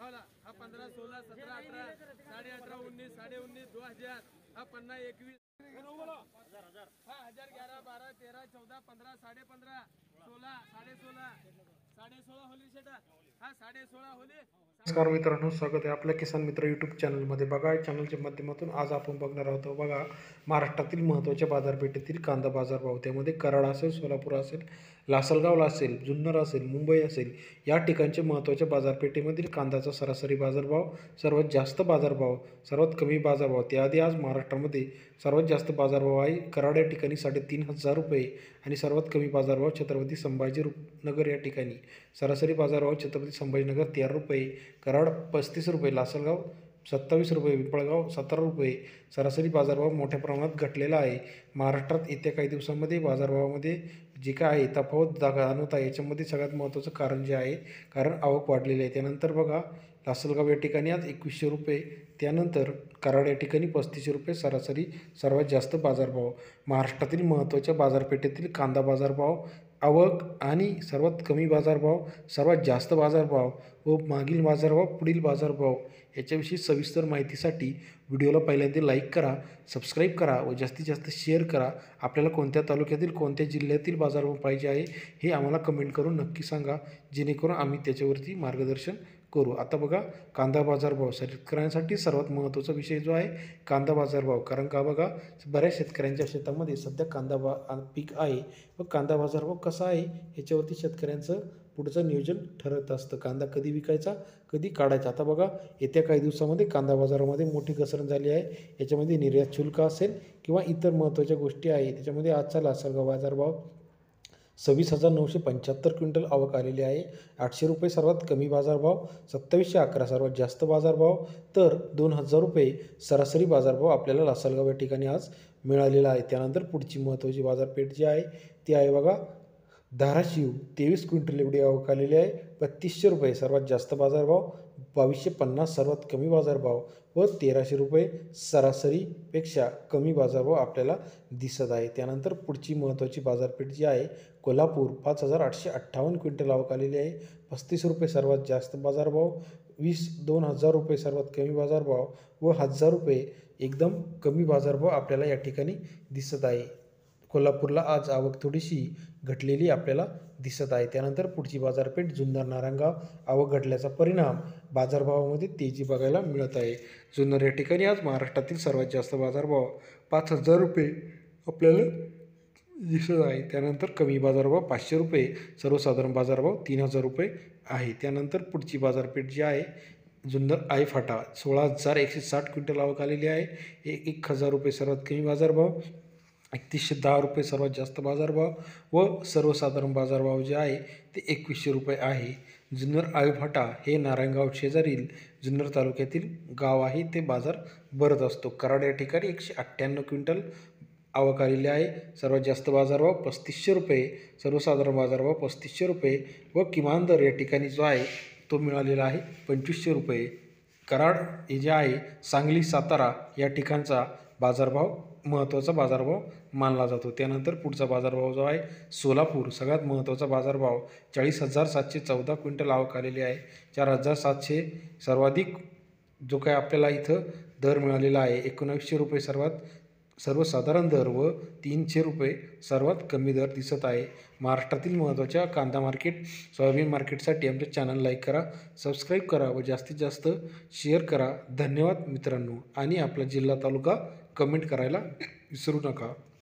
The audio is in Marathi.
हा 15, 16, 17, 18, 18.5, 19, 19.5, 2000, हा 50, 21, हा 1000, 11, 12, 13, 14, 15, 15.5, 16, 16.5, 16.5 होली शेटा, हा 16.5 होली। नमस्कार मित्रांनो, स्वागत आहे आपल्या किसान मित्र यूट्यूब चॅनलमध्ये. बघा, या चॅनलच्या माध्यमातून आज आपण बघणार आहोत बघा महाराष्ट्रातील महत्त्वाच्या बाजारपेठेतील कांदा बाजारभाव. त्यामध्ये कराड असेल, सोलापूर असेल, लासलगाव असेल, जुन्नर असेल, मुंबई असेल, या ठिकाणचे महत्त्वाच्या बाजारपेठेमधील कांद्याचा सरासरी बाजारभाव, सर्वात जास्त बाजारभाव, सर्वात कमी बाजारभाव. त्याआधी आज महाराष्ट्रामध्ये सर्वात जास्त बाजारभाव आहे कराड या ठिकाणी 3,500 रुपये आणि सर्वात कमी बाजारभाव छत्रपती संभाजीनगर या ठिकाणी. सरासरी बाजारभाव छत्रपती संभाजीनगर 13 रुपये, कराड 35 रुपये, लासलगाव 27 रुपये, पिंपळगाव 17 रुपये. सरासरी बाजारभाव मोठ्या प्रमाणात घटलेला आहे. महाराष्ट्रात येत्या काही दिवसांमध्ये बाजारभावामध्ये जे काय आहे तफावत जाणवत आहे. याच्यामध्ये सगळ्यात महत्त्वाचं कारण जे आहे, कारण आवक वाढलेली आहे. त्यानंतर बघा, लासलगाव या ठिकाणी आज 2100 रुपये, त्यानंतर कराड या ठिकाणी 35 रुपये सरासरी सर्वात जास्त बाजारभाव. महाराष्ट्रातील महत्त्वाच्या बाजारपेठेतील कांदा बाजारभाव, आवक आणि सर्वात कमी बाजारभाव, सर्वात जास्त बाजारभाव व मागील बाजारभाव, पुढील बाजारभाव याच्याविषयी सविस्तर माहितीसाठी व्हिडिओला पहिल्यांदा लाईक करा, सबस्क्राईब करा व जास्तीत जास्त शेअर करा. आपल्याला कोणत्या तालुक्यातील, कोणत्या जिल्ह्यातील बाजारभाव पाहिजे आहे हे आम्हाला कमेंट करून नक्की सांगा, जेणेकरून आम्ही त्याच्यावरती मार्गदर्शन करू. आता बघा, कांदा बाजारभाव शेतकऱ्यांसाठी सर्वात महत्त्वाचा विषय जो आहे कांदा बाजारभाव. कारण का बघा, बऱ्याच शेतकऱ्यांच्या शेतामध्ये सध्या कांदा पीक आहे व कांदा बाजारभाव कसा आहे याच्यावरती शेतकऱ्यांचं पुढचं नियोजन ठरत असतं. कांदा कधी विकायचा, कधी काढायचा. आता बघा, येत्या काही दिवसामध्ये कांदा बाजारामध्ये मोठी घसरण झाली आहे. याच्यामध्ये निर्यात शुल्क असेल किंवा इतर महत्त्वाच्या गोष्टी आहेत. त्याच्यामध्ये आजचा लासलगाव बाजारभाव 26,975 क्विंटल आवक आलेली आहे. 800 रुपये सर्वात कमी बाजारभाव, 2711 सर्वात जास्त बाजारभाव, तर 2000 रुपये सरासरी बाजारभाव आपल्याला लासलगाव या ठिकाणी आज मिळालेला आहे. त्यानंतर पुढची महत्त्वाची बाजारपेठ जी आहे ती आहे बघा धाराशिव. 23 क्विंटल एवढी आवक आलेली आहे. 3200 रुपये सर्वात जास्त बाजारभाव, 2250 सर्वात कमी बाजारभाव व 1300 रुपये सरासरीपेक्षा कमी बाजारभाव आपल्याला दिसत आहे. त्यानंतर पुढची महत्त्वाची बाजारपेठ जी आहे कोल्हापूर. 5858 क्विंटल आवक आलेली आहे. 35 रुपये सर्वात जास्त बाजारभाव, 2000 रुपये सर्वात कमी बाजारभाव व 1000 रुपये एकदम कमी बाजारभाव आपल्याला या ठिकाणी दिसत आहे. कोल्हापूरला आज आवक थोडीशी घटलेली आपल्याला दिसत आहे. त्यानंतर पुढची बाजारपेठ जुन्नर नारायणगाव. आवक घटल्याचा परिणाम बाजारभावामध्ये तेजी बघायला मिळत आहे. जुन्नर या ठिकाणी आज महाराष्ट्रातील सर्वात जास्त बाजारभाव 5000 रुपये आपल्याला दिसत आहे. त्यानंतर कमी बाजारभाव 500 रुपये, सर्वसाधारण बाजारभाव 3000 रुपये आहे. त्यानंतर पुढची बाजारपेठ जी आहे जुन्नर आई फाटा. 16,160 क्विंटल आवक आलेली आहे. 1000 रुपये सर्वात कमी बाजारभाव, 3110 रुपये सर्वात जास्त बाजारभाव व सर्वसाधारण बाजारभाव जे आहे ते 2100 रुपये आहे. जुन्नर आळीफाटा हे नारायणगाव शेजारील जुन्नर तालुक्यातील गाव आहे. ते बाजार भरत असतो. कराड या ठिकाणी 198 क्विंटल आवक आलेली आहे. सर्वात जास्त बाजारभाव 3500 रुपये, सर्वसाधारण बाजारभाव 3500 रुपये व किमान दर या ठिकाणी जो आहे तो मिळालेला आहे 2500 रुपये. कराड हे जे आहे सांगली, सातारा या ठिकाणचा बाजारभाव महत्त्वाचा बाजारभाव मानला जातो. त्यानंतर पुढचा बाजारभाव जो आहे सोलापूर. सगळ्यात महत्त्वाचा बाजारभाव 40,714 क्विंटल आवक आलेली आहे. 4700 सर्वाधिक जो काय आपल्याला इथं दर मिळालेला आहे. 1900 रुपये सर्वसाधारण दर व 300 रुपये सर्वात कमी दर दिसत आहे. महाराष्ट्रातील महत्त्वाच्या कांदा मार्केट, सोयाबीन मार्केटसाठी आमच्या चॅनल लाईक करा, सबस्क्राईब करा व जास्तीत जास्त शेअर करा. धन्यवाद मित्रांनो. आणि आपला जिल्हा तालुका कमेंट करायला विसरू नका.